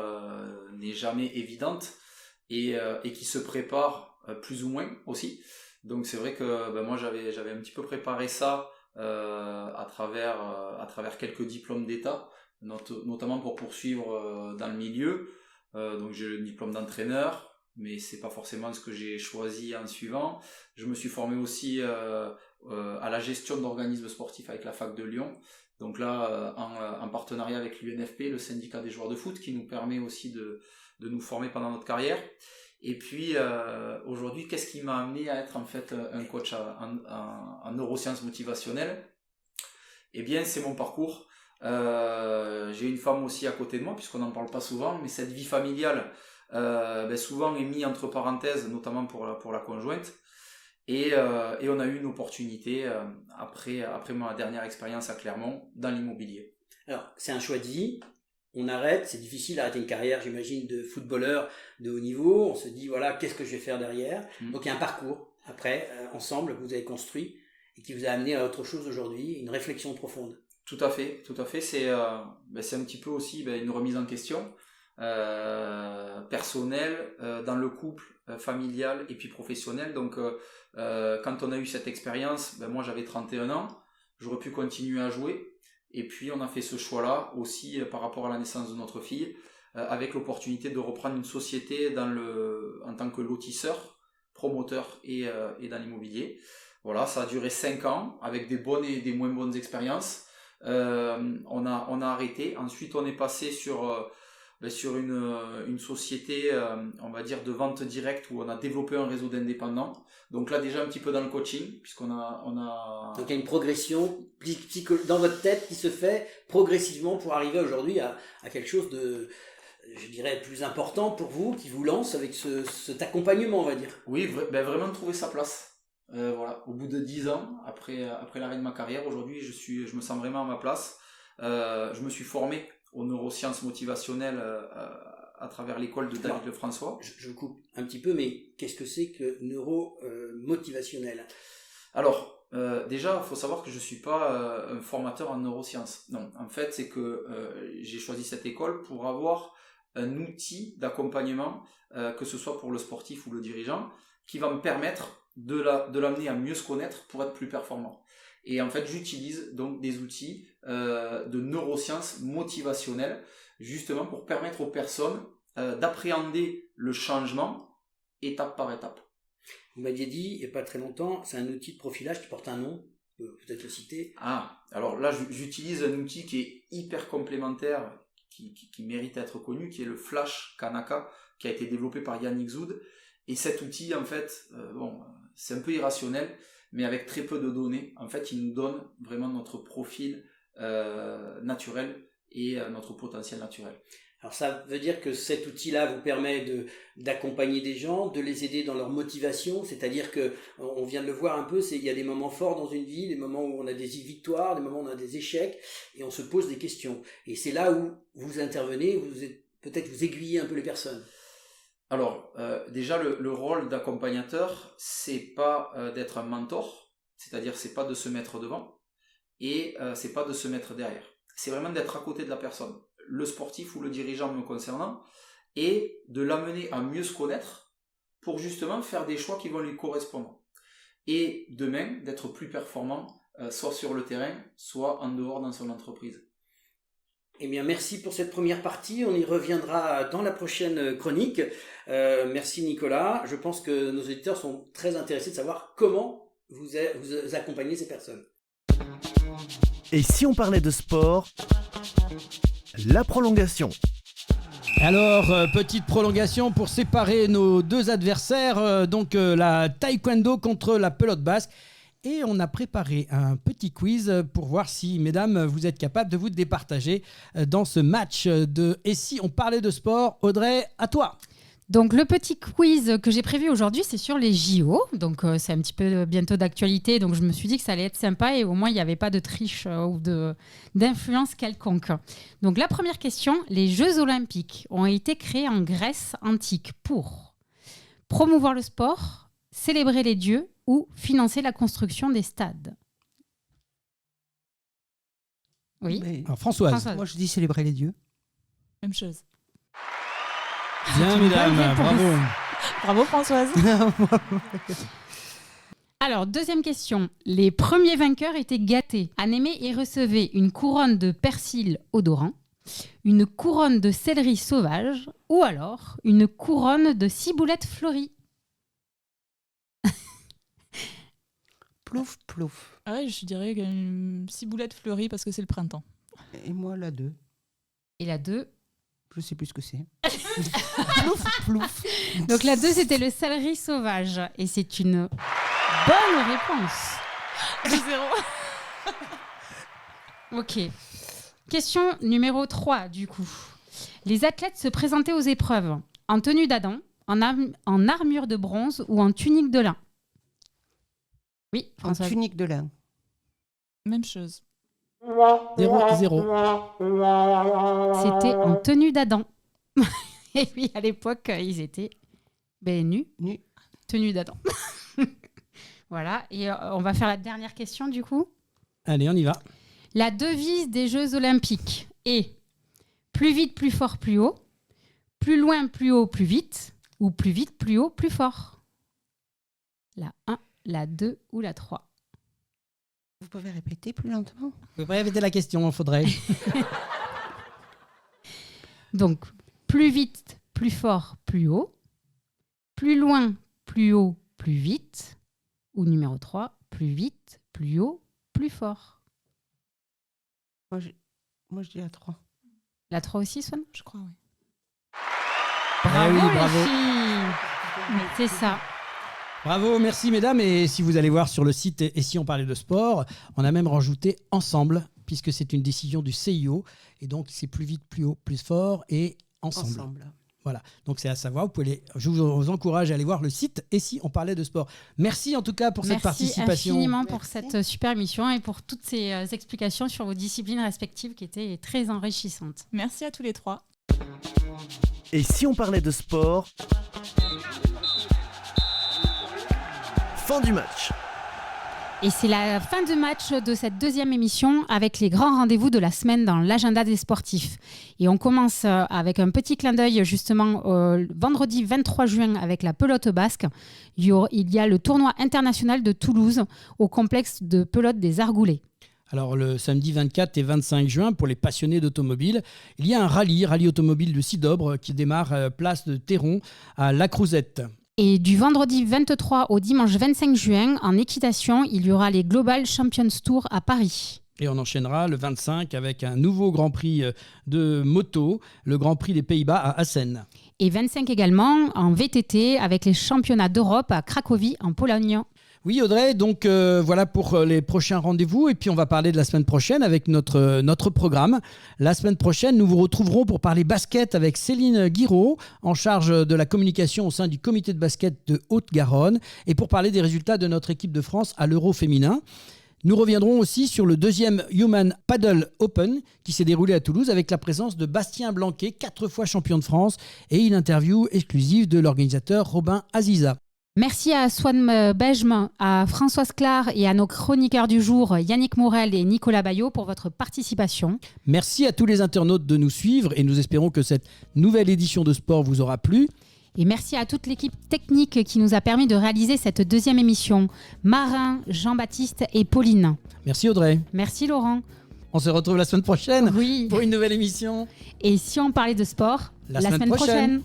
n'est jamais évidente, et qui se prépare plus ou moins aussi. Donc c'est vrai que moi j'avais un petit peu préparé ça à travers quelques diplômes d'État, notamment pour poursuivre dans le milieu. Donc j'ai le diplôme d'entraîneur, mais c'est pas forcément ce que j'ai choisi en suivant. Je me suis formé aussi à la gestion d'organismes sportifs avec la fac de Lyon. Donc là, en partenariat avec l'UNFP, le syndicat des joueurs de foot, qui nous permet aussi de nous former pendant notre carrière. Et puis aujourd'hui, qu'est-ce qui m'a amené à être en fait un coach en neurosciences motivationnelles ? Eh bien, c'est mon parcours. J'ai une femme aussi à côté de moi, puisqu'on n'en parle pas souvent, mais cette vie familiale souvent est mis entre parenthèses, notamment pour la conjointe, et on a eu une opportunité après ma dernière expérience à Clermont dans l'immobilier. Alors c'est un choix de vie, on arrête, c'est difficile d'arrêter une carrière, j'imagine, de footballeur de haut niveau, on se dit voilà, qu'est-ce que je vais faire derrière. Donc il y a un parcours après, ensemble, que vous avez construit et qui vous a amené à autre chose aujourd'hui, une réflexion profonde. Tout à fait, c'est un petit peu aussi une remise en question personnelle, dans le couple, familial et puis professionnel. Donc quand on a eu cette expérience, moi j'avais 31 ans, j'aurais pu continuer à jouer, et puis on a fait ce choix là aussi par rapport à la naissance de notre fille, avec l'opportunité de reprendre une société en tant que lotisseur, promoteur et dans l'immobilier. Voilà, ça a duré 5 ans avec des bonnes et des moins bonnes expériences. On a arrêté. Ensuite on est passé sur une société, on va dire, de vente directe, où on a développé un réseau d'indépendants. Donc là, déjà un petit peu dans le coaching, puisqu'on a... Donc il y a une progression dans votre tête qui se fait progressivement pour arriver aujourd'hui à quelque chose de, je dirais, plus important pour vous, qui vous lance avec cet accompagnement, on va dire. Oui, vraiment trouver sa place. Voilà, au bout de 10 ans, après l'arrêt de ma carrière, aujourd'hui, je me sens vraiment à ma place. Je me suis formé aux neurosciences motivationnelles à travers l'école de David Lefrançois. Je coupe un petit peu, mais qu'est-ce que c'est que neuromotivationnel ? Alors, déjà, il faut savoir que je ne suis pas un formateur en neurosciences. Non, en fait, c'est que j'ai choisi cette école pour avoir un outil d'accompagnement, que ce soit pour le sportif ou le dirigeant, qui va me permettre de l'amener à mieux se connaître pour être plus performant. Et en fait, j'utilise donc des outils de neurosciences motivationnelles, justement pour permettre aux personnes d'appréhender le changement étape par étape. Vous m'aviez dit, il n'y a pas très longtemps, c'est un outil de profilage qui porte un nom, peut-être le citer. Ah, alors là, j'utilise un outil qui est hyper complémentaire, qui mérite d'être connu, qui est le Flash Kanaka, qui a été développé par Yannick Zoud. Et cet outil, en fait, c'est un peu irrationnel, mais avec très peu de données, en fait, il nous donne vraiment notre profil naturel et notre potentiel naturel. Alors ça veut dire que cet outil-là vous permet d'accompagner des gens, de les aider dans leur motivation, c'est-à-dire que on vient de le voir un peu, il y a des moments forts dans une vie, des moments où on a des victoires, des moments où on a des échecs, et on se pose des questions. Et c'est là où vous intervenez, peut-être vous aiguillez un peu les personnes. Alors, déjà, le rôle d'accompagnateur, c'est pas d'être un mentor, c'est-à-dire c'est pas de se mettre devant, et c'est pas de se mettre derrière. C'est vraiment d'être à côté de la personne, le sportif ou le dirigeant me concernant, et de l'amener à mieux se connaître pour justement faire des choix qui vont lui correspondre. Et demain, d'être plus performant, soit sur le terrain, soit en dehors dans son entreprise. Eh bien, merci pour cette première partie. On y reviendra dans la prochaine chronique. Merci Nicolas. Je pense que nos auditeurs sont très intéressés de savoir comment vous accompagnez ces personnes. Et si on parlait de sport, la prolongation. Alors, petite prolongation pour séparer nos deux adversaires, la taekwondo contre la pelote basque. Et on a préparé un petit quiz pour voir si, mesdames, vous êtes capables de vous départager dans ce match de « Et si on parlait de sport ?» Audrey, à toi. Donc le petit quiz que j'ai prévu aujourd'hui, c'est sur les JO. Donc c'est un petit peu bientôt d'actualité, donc je me suis dit que ça allait être sympa et au moins il n'y avait pas de triche ou d'influence quelconque. Donc la première question, les Jeux Olympiques ont été créés en Grèce antique pour promouvoir le sport, célébrer les dieux ou financer la construction des stades. Oui. Alors, Françoise. Moi je dis célébrer les dieux. Même chose. Bien, mesdames, bravo. Bravo Françoise. Alors, deuxième question. Les premiers vainqueurs étaient gâtés. Anémée y recevait une couronne de persil odorant, une couronne de céleri sauvage ou alors une couronne de ciboulettes fleuries. Plouf, plouf. Ah ouais, je dirais une ciboulette fleurie parce que c'est le printemps. Et moi la 2. Et la 2. Je sais plus ce que c'est. Plouf, plouf. Donc la 2, c'était le céleri sauvage. Et c'est une bonne réponse. 2-0. Ok. Question numéro 3, du coup. Les athlètes se présentaient aux épreuves en tenue d'Adam, en armure de bronze ou en tunique de lin. Oui, En François. tunique de lin. Même chose. 0-0. C'était en tenue d'Adam. Et oui, à l'époque, ils étaient nus. Tenue d'Adam. Voilà. Et on va faire la dernière question, du coup. Allez, on y va. La devise des Jeux Olympiques est plus vite, plus fort, plus haut, plus loin, plus haut, plus vite, ou plus vite, plus haut, plus fort. La 1, la 2 ou la 3. Vous pouvez répéter plus lentement? Vous pouvez répéter la question, il faudrait. Donc, plus vite, plus fort, plus haut, plus loin, plus haut, plus vite, ou numéro 3, plus vite, plus haut, plus fort. Moi, je dis la 3. La 3 aussi, Swan? Je crois, oui. Bravo, oui, les bravo. filles. C'est ça. Bravo, merci mesdames. Et si vous allez voir sur le site Et si on parlait de sport, on a même rajouté ensemble, puisque c'est une décision du CIO. Et donc, c'est plus vite, plus haut, plus fort et ensemble. Voilà, donc c'est à savoir. Je vous encourage à aller voir le site Et si on parlait de sport. Merci en tout cas pour cette participation. Merci infiniment pour cette super émission et pour toutes ces explications sur vos disciplines respectives qui étaient très enrichissantes. Merci à tous les trois. Et si on parlait de sport, fin du match. Et c'est la fin de match de cette deuxième émission avec les grands rendez-vous de la semaine dans l'agenda des sportifs. Et on commence avec un petit clin d'œil justement vendredi 23 juin avec la pelote basque. Il y a le tournoi international de Toulouse au complexe de pelote des Argoulets. Alors le samedi 24 et 25 juin, pour les passionnés d'automobile, il y a un rallye automobile de Sidobre qui démarre place de Théron à La Crouzette. Et du vendredi 23 au dimanche 25 juin, en équitation, il y aura les Global Champions Tour à Paris. Et on enchaînera le 25 avec un nouveau Grand Prix de moto, le Grand Prix des Pays-Bas à Assen. Et 25 également en VTT avec les championnats d'Europe à Cracovie en Pologne. Oui Audrey, donc voilà pour les prochains rendez-vous et puis on va parler de la semaine prochaine avec notre programme. La semaine prochaine, nous vous retrouverons pour parler basket avec Céline Guiraud, en charge de la communication au sein du comité de basket de Haute-Garonne et pour parler des résultats de notre équipe de France à l'Euro féminin. Nous reviendrons aussi sur le deuxième Human Paddle Open qui s'est déroulé à Toulouse avec la présence de Bastien Blanquet, 4 fois champion de France, et une interview exclusive de l'organisateur Robin Aziza. Merci à Swan Bejme, à Françoise Clar et à nos chroniqueurs du jour, Yannick Morel et Nicolas Bayot, pour votre participation. Merci à tous les internautes de nous suivre et nous espérons que cette nouvelle édition de Sport vous aura plu. Et merci à toute l'équipe technique qui nous a permis de réaliser cette deuxième émission. Marin, Jean-Baptiste et Pauline. Merci Audrey. Merci Laurent. On se retrouve la semaine prochaine pour une nouvelle émission. Et si on parlait de sport, la semaine prochaine.